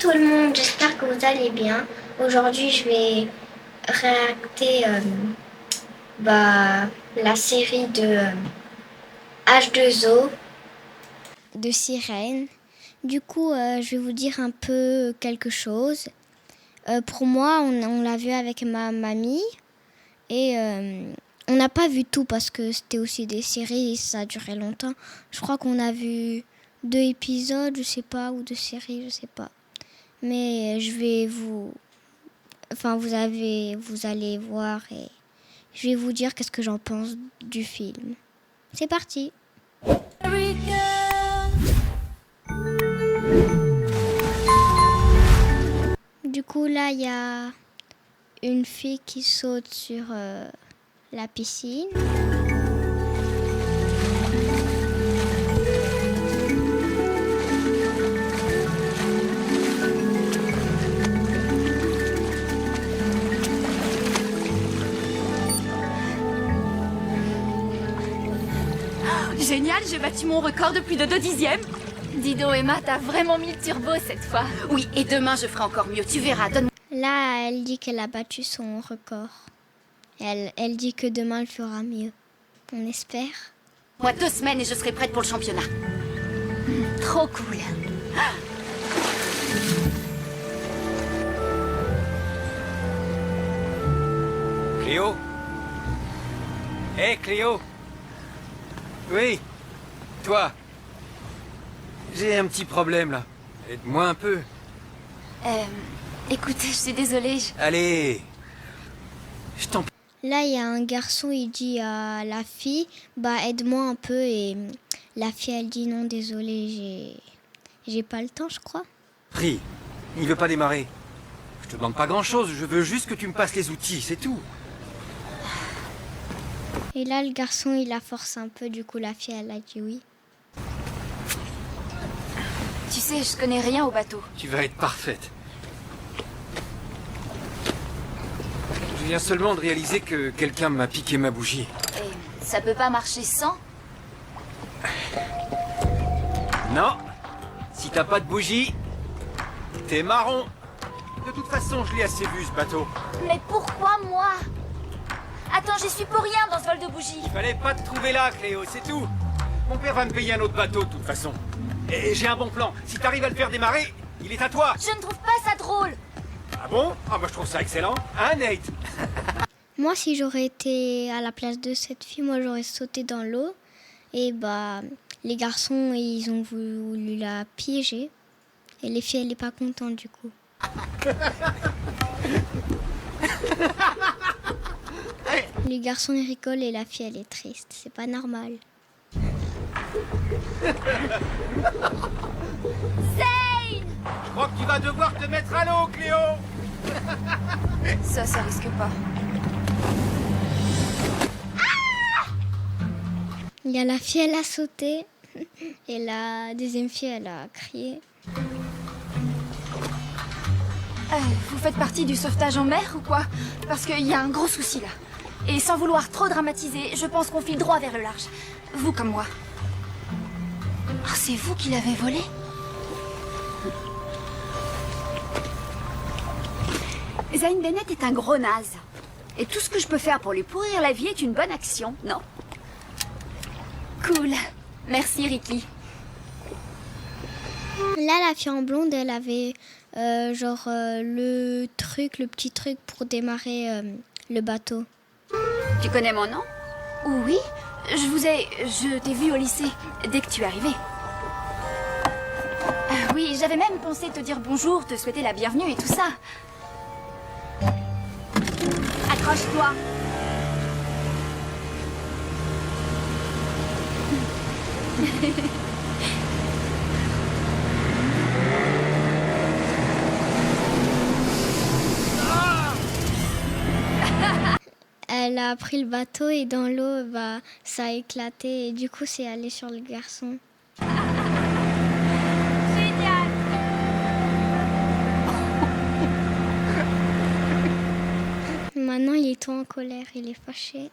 tout le monde, j'espère que vous allez bien. Aujourd'hui, je vais réacter la série de H2O de Sirène. Du coup, je vais vous dire un peu quelque chose. Pour moi, on l'a vu avec ma mamie et on n'a pas vu tout parce que c'était aussi des séries et ça a duré longtemps. Je crois qu'on a vu 2 épisodes, je sais pas, ou 2 séries, je sais pas. Mais vous allez voir et je vais vous dire qu'est-ce que j'en pense du film. C'est parti. Du coup, là, il y a une fille qui saute sur la piscine. Génial, j'ai battu mon record de plus de 2 dixièmes. Dis donc, Emma, t'as vraiment mis le turbo cette fois. Oui, et demain je ferai encore mieux, tu verras. Donne-moi. Là, elle dit qu'elle a battu son record. Elle dit que demain, elle fera mieux. On espère. Moi 2 semaines et je serai prête pour le championnat. Trop cool. Cléo? Hé, Cléo? Oui, toi. J'ai un petit problème, là. Aide-moi un peu. Écoute, je suis désolée. Allez. Je t'en prie. Là, il y a un garçon, il dit à la fille, aide-moi un peu. Et la fille, elle dit, non, désolée, j'ai pas le temps, je crois. Il veut pas démarrer. Je te demande pas grand-chose, je veux juste que tu me passes les outils, c'est tout. Et là, le garçon, il la force un peu, du coup, la fille, elle a dit oui. Tu sais, je connais rien au bateau. Tu vas être parfaite. Je viens seulement de réaliser que quelqu'un m'a piqué ma bougie. Et ça peut pas marcher sans? Non. Si t'as pas de bougie, t'es marron. De toute façon, je l'ai assez vu, ce bateau. Mais pourquoi moi? Attends, j'y suis pour rien dans ce vol de bougies. Fallait pas te trouver là, Cléo, c'est tout. Mon père va me payer un autre bateau, de toute façon. Et j'ai un bon plan. Si t'arrives à le faire démarrer, il est à toi. Je ne trouve pas ça drôle. Ah bon? Ah, moi je trouve ça excellent. Hein, Nate? Moi, si j'aurais été à la place de cette fille, moi, j'aurais sauté dans l'eau. Et les garçons, ils ont voulu la piéger. Et les filles, elle n'est pas contente, du coup. Les garçons, ils rigolent et la fille, elle est triste. C'est pas normal. Zane! Je crois que tu vas devoir te mettre à l'eau, Cléo. Ça risque pas. Il y a la fille, elle a sauté. Et la deuxième fille, elle a crié. Vous faites partie du sauvetage en mer ou quoi? Parce qu'il y a un gros souci là. Et sans vouloir trop dramatiser, je pense qu'on file droit vers le large. Vous comme moi. Ah, c'est vous qui l'avez volé? Zane Bennett est un gros naze. Et tout ce que je peux faire pour lui pourrir la vie est une bonne action, non? Cool. Merci Ricky. Là, la fille en blonde, elle avait le petit truc pour démarrer le bateau. Tu connais mon nom? Oui, je t'ai vu au lycée, dès que tu es arrivé. Oui, j'avais même pensé te dire bonjour, te souhaiter la bienvenue et tout ça. Accroche-toi. Elle a pris le bateau et dans l'eau, ça a éclaté et du coup, c'est allé sur le garçon. Génial! Maintenant, il est tout en colère, il est fâché.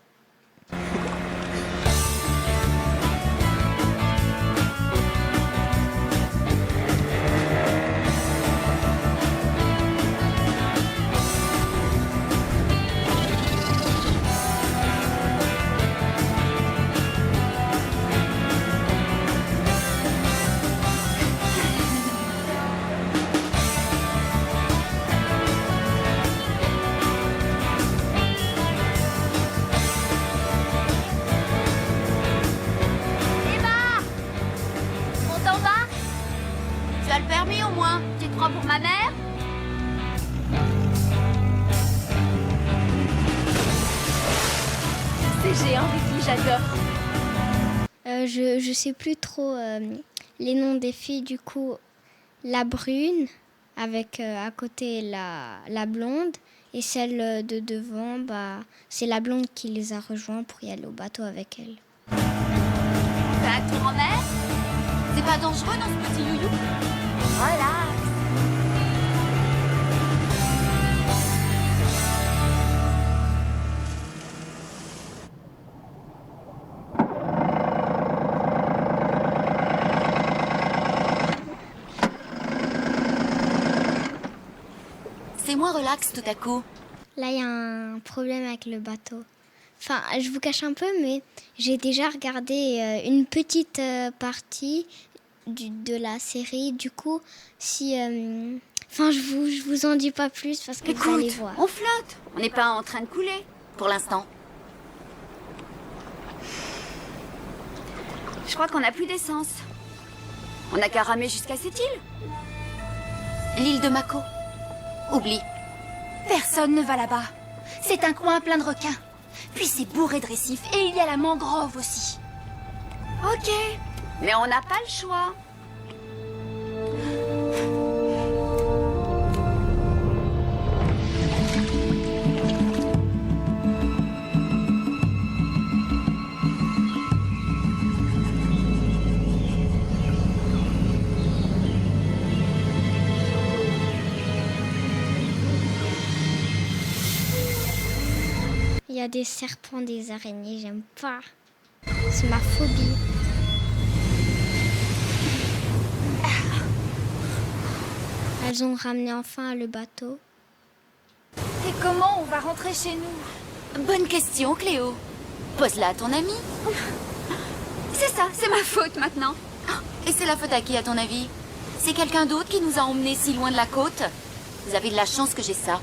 temps pour ma mère? C'est géant, Vicky, j'adore. Je sais plus trop les noms des filles, du coup, la brune, avec à côté la blonde, et celle de devant, bah, c'est la blonde qui les a rejoints pour y aller au bateau avec elle. Fais un tour en mer? C'est pas dangereux dans ce petit youyou? Relax. C'est moins relax tout à coup. Là, il y a un problème avec le bateau. Enfin, je vous cache un peu, mais j'ai déjà regardé une petite partie de la série. Du coup, si... Enfin, je vous en dis pas plus parce que vous allez Écoute, voir. on flotte. On n'est pas en train de couler. Pour l'instant. Je crois qu'on n'a plus d'essence. On n'a qu'à ramer jusqu'à cette île. L'île de Mako. Oublie. Personne ne va là-bas. C'est un coin plein de requins. Puis c'est bourré de récifs et il y a la mangrove aussi. Ok, mais on n'a pas le choix. Il y a des serpents, des araignées, j'aime pas. C'est ma phobie. Elles ont ramené enfin le bateau. Et comment on va rentrer chez nous? Bonne question, Cléo. Pose-la à ton ami. C'est ça, c'est ma faute maintenant. Et c'est la faute à qui, à ton avis? C'est quelqu'un d'autre qui nous a emmenés si loin de la côte? Vous avez de la chance que j'ai ça.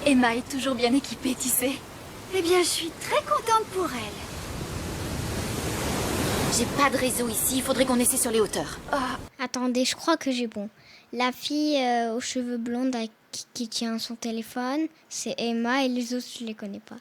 Emma est toujours bien équipée, tu sais. Eh bien, je suis très contente pour elle. J'ai pas de réseau ici, il faudrait qu'on essaie sur les hauteurs. Attendez, je crois que j'ai bon. La fille aux cheveux blonds qui tient son téléphone, c'est Emma, et les autres, je les connais pas.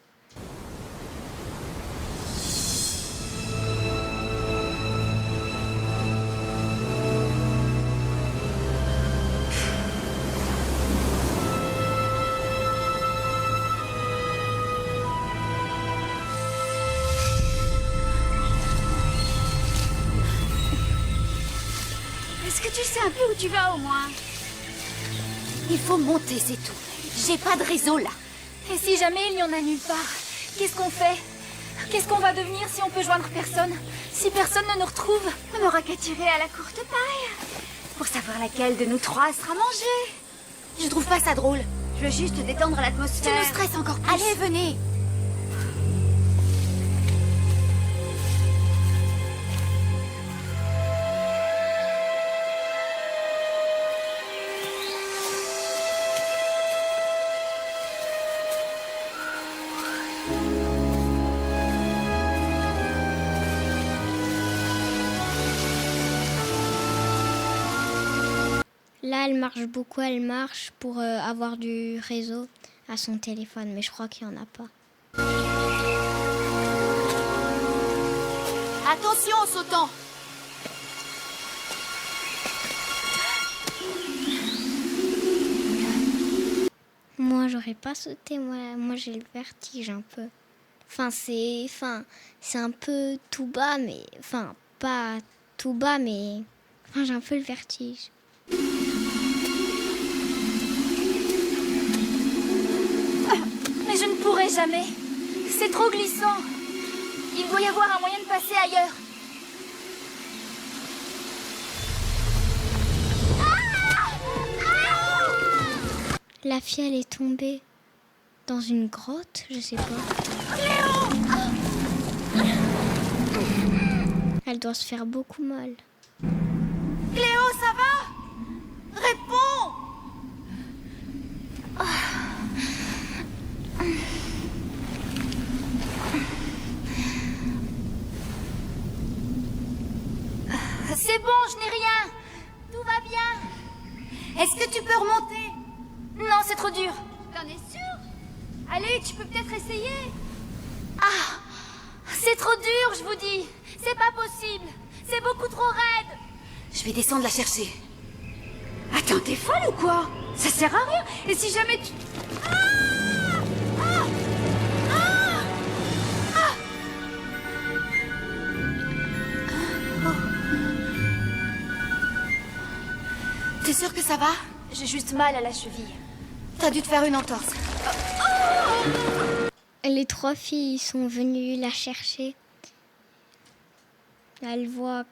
Est-ce que tu sais un peu où tu vas au moins? Il faut monter, c'est tout. J'ai pas de réseau là. Et si jamais il n'y en a nulle part, qu'est-ce qu'on fait? Qu'est-ce qu'on va devenir si on peut joindre personne? Si personne ne nous retrouve? On n'aura qu'à tirer à la courte paille pour savoir laquelle de nous trois sera mangée. Je trouve pas ça drôle. Je veux juste détendre Tu l'atmosphère. me stresses encore plus. Allez, venez. Là, elle marche beaucoup, elle marche pour avoir du réseau à son téléphone, mais je crois qu'il n'y en a pas. Attention en sautant. Moi, j'aurais pas sauté, moi j'ai le vertige un peu. C'est un peu tout bas, mais... Enfin, pas tout bas, mais... Enfin, j'ai un peu le vertige. Mais je ne pourrai jamais. C'est trop glissant. Il doit y avoir un moyen de passer ailleurs. La fille, elle est tombée dans une grotte, je sais pas. Elle doit se faire beaucoup mal. Cléo, ça va? Réponds! C'est bon, je n'ai rien. Tout va bien. Est-ce que tu peux remonter? Non, c'est trop dur. T'en es sûr? Allez, tu peux peut-être essayer. Ah, c'est trop dur, je vous dis. C'est pas possible. C'est beaucoup trop raide. Je vais descendre la chercher. Attends, t'es folle ou quoi? Ça sert à rien. Et si jamais tu... T'es sûr que ça va? J'ai juste mal à la cheville. T'as dû te faire une entorse. Les 3 filles sont venues la chercher. Elle voit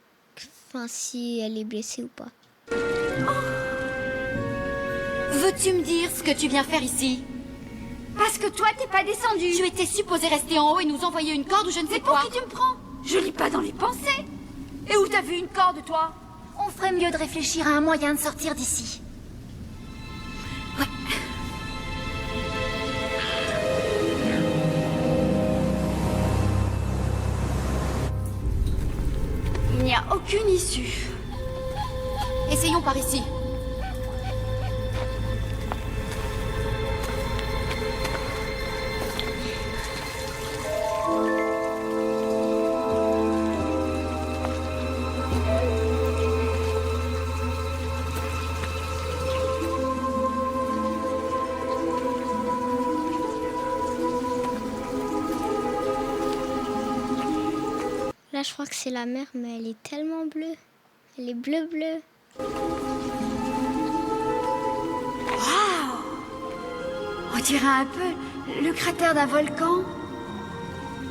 si elle est blessée ou pas. Veux-tu me dire ce que tu viens faire ici? Parce que toi, t'es pas descendu. Tu étais supposé rester en haut et nous envoyer une corde ou je ne sais C'est pour quoi. qui tu me prends? Je lis pas dans les pensées. Et où t'as vu une corde, toi? On ferait mieux de réfléchir à un moyen de sortir d'ici. Il n'y a aucune issue. Essayons par ici. Là, je crois que c'est la mer, mais elle est tellement bleue. Elle est bleue. On dirait un peu le cratère d'un volcan.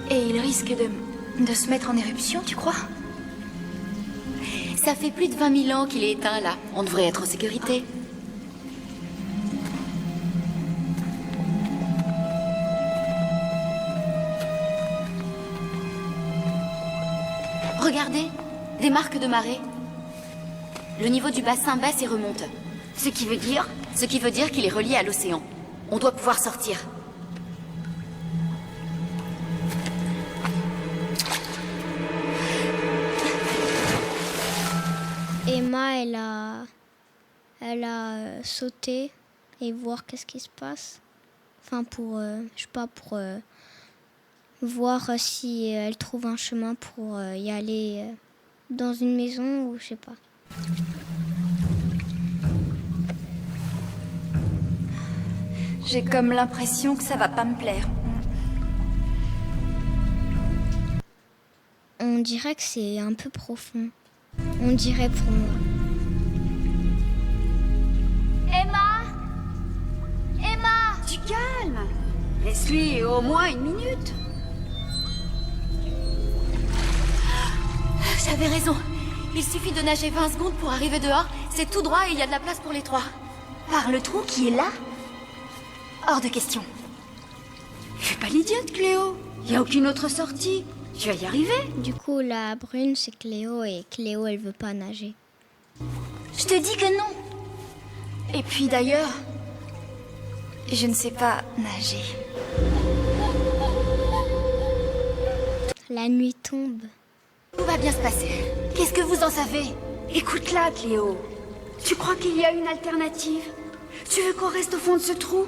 Et il risque de se mettre en éruption, tu crois? Ça fait plus de 20 000 ans qu'il est éteint là. On devrait être en sécurité. Regardez, des marques de marée. Le niveau du bassin baisse et remonte. Ce qui veut dire... Ce qui veut dire qu'il est relié à l'océan. On doit pouvoir sortir. Emma, elle a sauté et voir qu'est-ce qui se passe. Enfin, pour, je sais pas, pour voir si elle trouve un chemin pour y aller dans une maison ou je sais pas. J'ai comme l'impression que ça va pas me plaire. On dirait que c'est un peu profond. On dirait pour moi. Emma! Emma! Du calme. Laisse-lui au moins une minute. J'avais raison. Il suffit de nager 20 secondes pour arriver dehors. C'est tout droit et il y a de la place pour les 3. Par le trou qui est là? Hors de question. Fais pas l'idiote, Cléo. Il y a aucune autre sortie. Tu vas y arriver. Du coup, la brune, c'est Cléo et Cléo, elle veut pas nager. Je te dis que non. Et puis d'ailleurs, je ne sais pas nager. La nuit tombe. Tout va bien se passer. Qu'est-ce que vous en savez? Écoute-la, Cléo. Tu crois qu'il y a une alternative? Tu veux qu'on reste au fond de ce trou?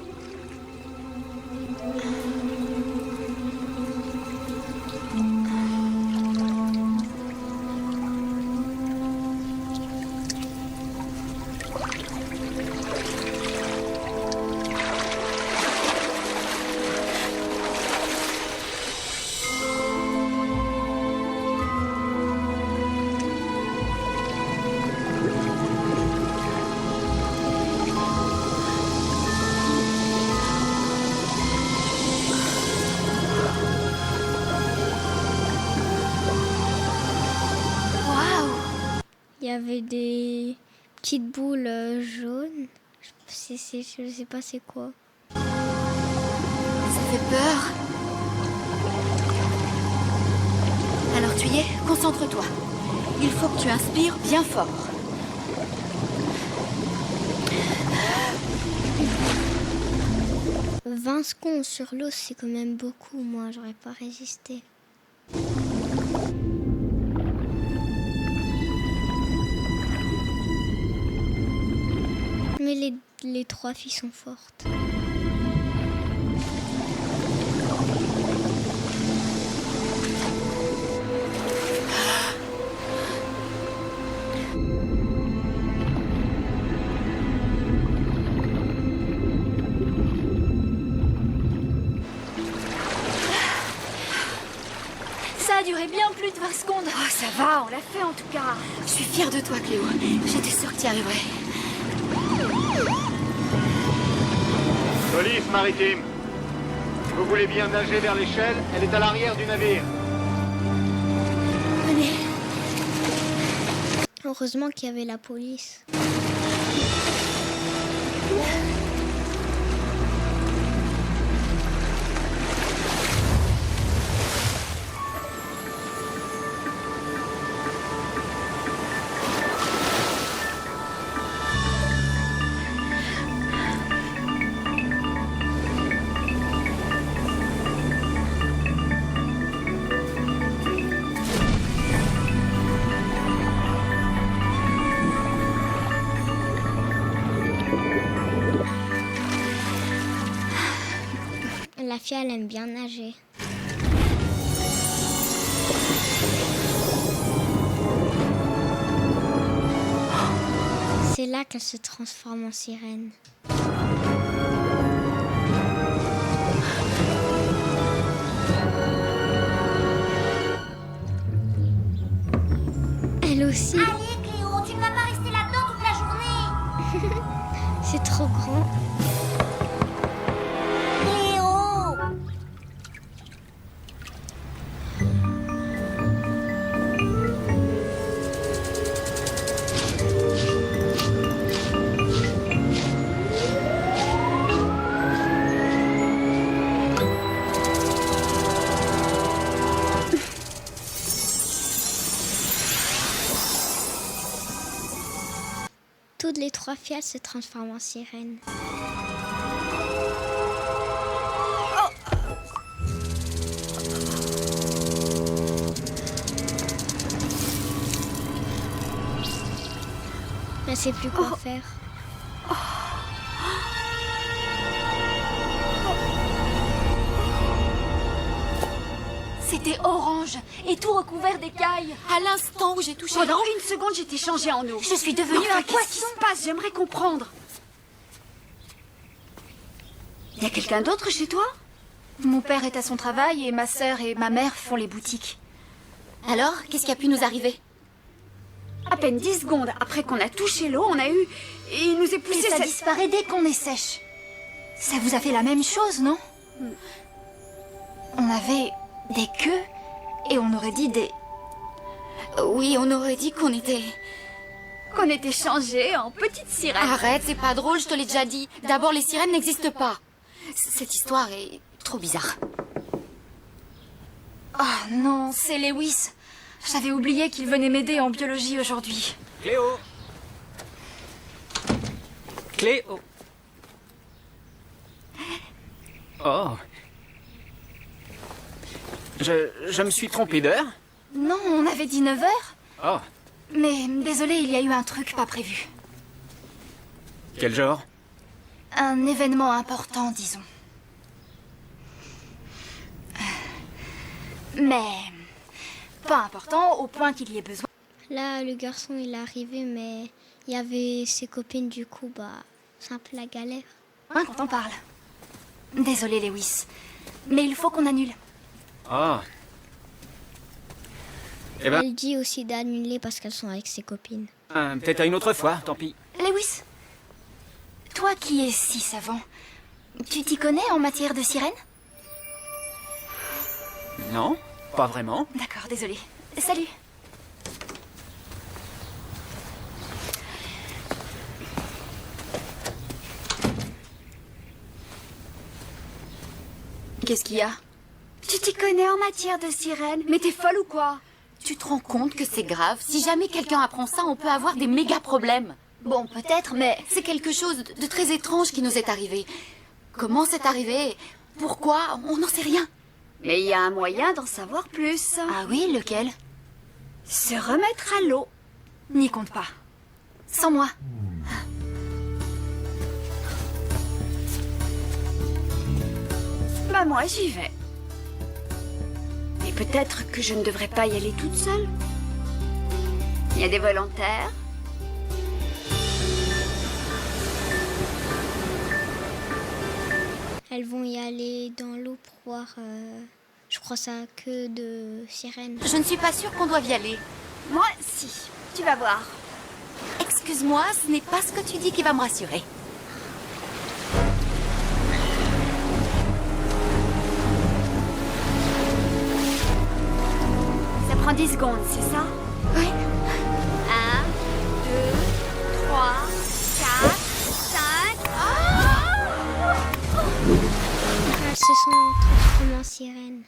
Il y avait des petites boules jaunes. Je sais pas c'est quoi. Ça fait peur. Alors tu y es? Concentre-toi. Il faut que tu inspires bien fort. « 20 secondes sur l'eau, c'est quand même beaucoup. Moi, j'aurais pas résisté. Mais les 3 filles sont fortes. Ça a duré bien plus de 20 secondes. Oh, ça va, on l'a fait en tout cas. Je suis fière de toi, Cléo. J'étais sûre que tu y arriverais. Police maritime. Si vous voulez bien nager vers l'échelle, elle est à l'arrière du navire. Venez. Heureusement qu'il y avait la police. La fille, elle aime bien nager. C'est là qu'elle se transforme en sirène. Elle aussi. Allez, Cléo, tu ne vas pas rester là-dedans toute la journée. C'est trop grand. Cléo! Toutes les 3 filles, elles se transforment en sirène. Elle sait plus quoi faire. C'était orange et tout recouvert d'écailles. À l'instant où j'ai touché Pendant l'eau, une seconde, j'étais changée en eau. je suis devenue Enfin, un qu'est-ce qui poisson. se passe? J'aimerais comprendre. Y a quelqu'un d'autre chez toi? Mon père est à son travail et ma sœur et ma mère font les boutiques. Alors, qu'est-ce qui a pu nous arriver? À peine 10 secondes après qu'on a touché l'eau, on a eu... Et il nous est Et poussé ça cette... disparaît dès qu'on est sèche. Ça vous a fait la même chose, non? On avait des queues et on aurait dit des... Oui, on aurait dit qu'on était... qu'on était changé en petite sirène. Arrête, c'est pas drôle, je te l'ai déjà dit. D'abord, les sirènes n'existent pas. Cette histoire est trop bizarre. Oh non, c'est Lewis. J'avais oublié qu'il venait m'aider en biologie aujourd'hui. Cléo! Cléo! Oh. Je me suis trompé d'heure? Non, on avait dit 9 heures. Oh, Mais désolé, il y a eu un truc pas prévu. quel genre? Un événement important, disons. Mais pas important au point qu'il y ait besoin. Là, le garçon, il est arrivé, mais il y avait ses copines, du coup, c'est un peu la galère. Hein, quand on parle. Désolé, Lewis. Mais il faut qu'on annule. Oh. Eh ben, Elle dit aussi d'annuler parce qu'elles sont avec ses copines. peut-être à une autre fois, tant pis. Lewis, toi qui es si savant, tu t'y connais en matière de sirène? Non, pas vraiment. D'accord, désolé. Salut. Qu'est-ce qu'il y a? Tu t'y connais en matière de sirène? Mais t'es folle ou quoi? Tu te rends compte que c'est grave? Si jamais quelqu'un apprend ça, on peut avoir des méga problèmes. Bon, peut-être, mais... C'est quelque chose de très étrange qui nous est arrivé. Comment c'est arrivé? Pourquoi? On n'en sait rien. Mais il y a un moyen d'en savoir plus. Ah oui, lequel? Se remettre à l'eau. N'y compte pas. Sans moi. Bah moi j'y vais. Et peut-être que je ne devrais pas y aller toute seule. Il y a des volontaires. Elles vont y aller dans l'eau pour voir, je crois ça, que de sirènes. Je ne suis pas sûre qu'on doive y aller. Moi, si. Tu vas voir. Excuse-moi, ce n'est pas ce que tu dis qui va me rassurer. Ça prend 10 secondes, c'est ça? Oui. 1, 2, 3, 4, 5... Elles se sont transformées en sirènes.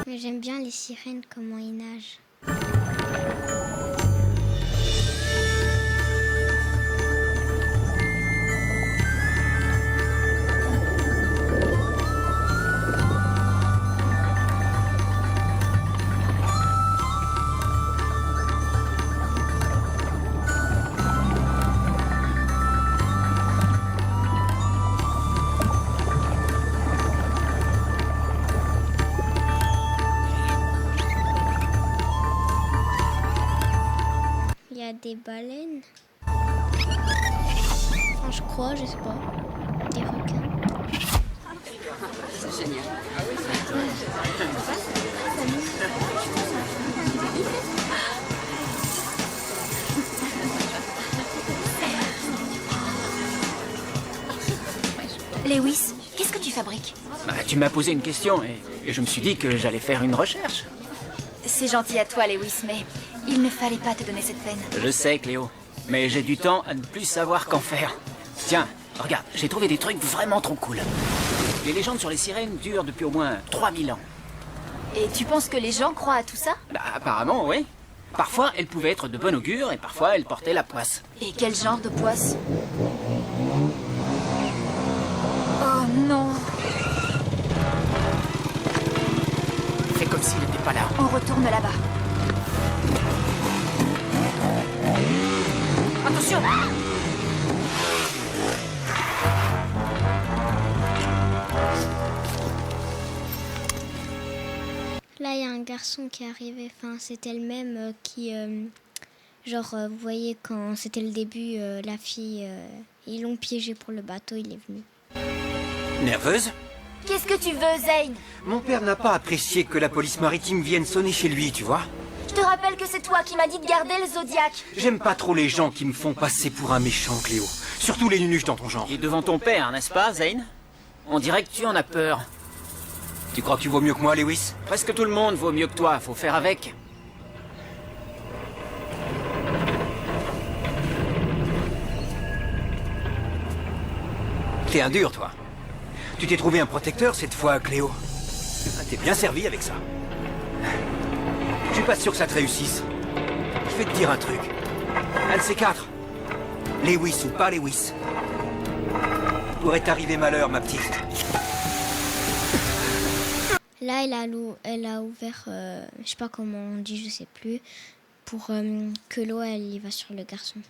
Mais j'aime bien les sirènes, comment ils nagent. Il y a des baleines. Enfin, je crois, je sais pas. Des requins. C'est génial. Lewis, qu'est-ce que tu fabriques? Bah, tu m'as posé une question et je me suis dit que j'allais faire une recherche. C'est gentil à toi, Lewis, mais il ne fallait pas te donner cette peine. Je sais, Cléo, mais j'ai du temps à ne plus savoir qu'en faire. Tiens, regarde, j'ai trouvé des trucs vraiment trop cool. Les légendes sur les sirènes durent depuis au moins 3000 ans. Et tu penses que les gens croient à tout ça? Bah, apparemment, oui. Parfois, elles pouvaient être de bon augure et parfois, elles portaient la poisse. Et quel genre de poisse? Oh non! Fais comme s'il n'était pas là. On retourne là-bas. Attention! Là, il y a un garçon qui est arrivé. Enfin, c'était le même qui... vous voyez, quand c'était le début, la fille... ils l'ont piégé pour le bateau, il est venu. Nerveuse? Qu'est-ce que tu veux, Zane? Mon père n'a pas apprécié que la police maritime vienne sonner chez lui, tu vois. Je te rappelle que c'est toi qui m'as dit de garder le Zodiac. J'aime pas trop les gens qui me font passer pour un méchant, Cléo. Surtout les nunuches dans ton genre. Et devant ton père, n'est-ce pas, Zane? On dirait que tu en as peur. Tu crois que tu vaux mieux que moi, Lewis? Presque tout le monde vaut mieux que toi, faut faire avec. T'es un dur, toi. Tu t'es trouvé un protecteur cette fois, Cléo. Ah, t'es bien servi avec ça. Je suis pas sûr que ça te réussisse. Je vais te dire un truc. Un de ces quatre. Lewis ou pas Lewis. Pourrait t'arriver malheur, ma petite. Là, elle a ouvert, je sais pas comment on dit, je sais plus, pour que l'eau, elle y va sur le garçon.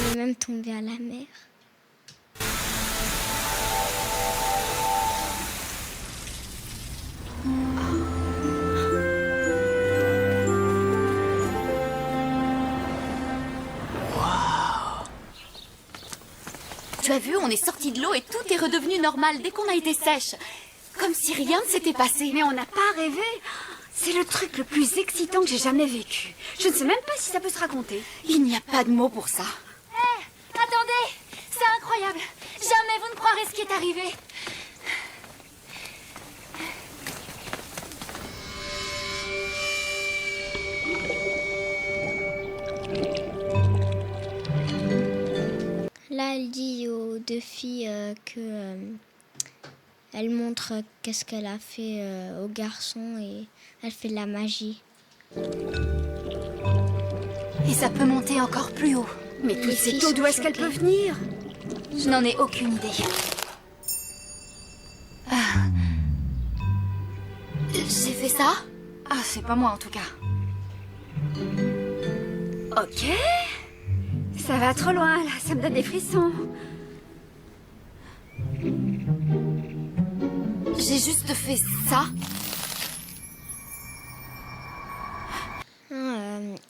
Il est même tombé à la mer. Tu as vu, on est sorti de l'eau et tout est redevenu normal dès qu'on a été sèche. Comme si rien ne s'était passé. Mais on n'a pas rêvé. C'est le truc le plus excitant que j'ai jamais vécu. Je ne sais même pas si ça peut se raconter. Il n'y a pas de mots pour ça. Hé, attendez! C'est incroyable! Jamais vous ne croirez ce qui est arrivé. Là, elle dit aux deux filles que elle montre qu'est-ce qu'elle a fait au garçon et elle fait de la magie. Et ça peut monter encore plus haut. Mais toutes Les ces filles eaux, sont d'où est-ce qu'elles choquées. peuvent venir? Je n'en ai aucune idée. J'ai fait ça? Ah, c'est pas moi en tout cas. Ok. Ça va trop loin, là. Ça me donne des frissons. J'ai juste fait ça.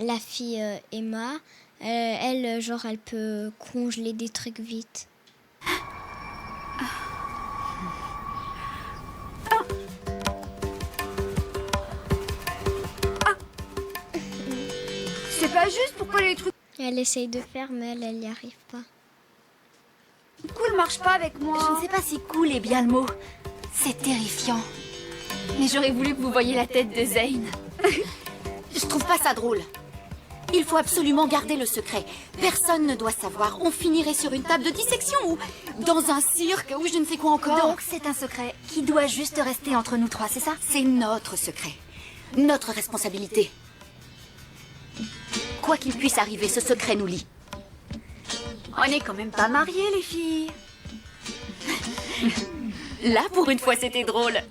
La fille Emma, elle, genre, elle peut congeler des trucs vite. C'est pas juste, pourquoi les trucs Elle essaye de faire, mais elle n'y arrive pas. cool marchent pas avec moi? Je ne sais pas si cool est bien le mot. C'est terrifiant. Mais j'aurais voulu que vous voyiez la tête de Zane. Je trouve pas ça drôle. Il faut absolument garder le secret. Personne ne doit savoir. On finirait sur une table de dissection ou dans un cirque ou je ne sais quoi encore. Donc c'est un secret qui doit juste rester entre nous trois, c'est ça? C'est notre secret. Notre responsabilité. Quoi qu'il puisse arriver, ce secret nous lie. On n'est quand même pas mariés, les filles. Là, pour une fois, c'était drôle.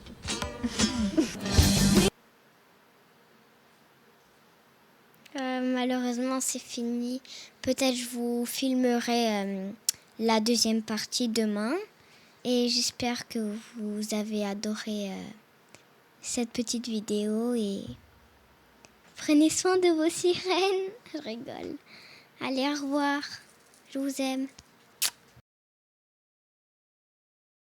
Malheureusement, c'est fini. Peut-être je vous filmerai la deuxième partie demain. Et j'espère que vous avez adoré cette petite vidéo. Et prenez soin de vos sirènes. Je rigole. Allez, au revoir. Je vous aime.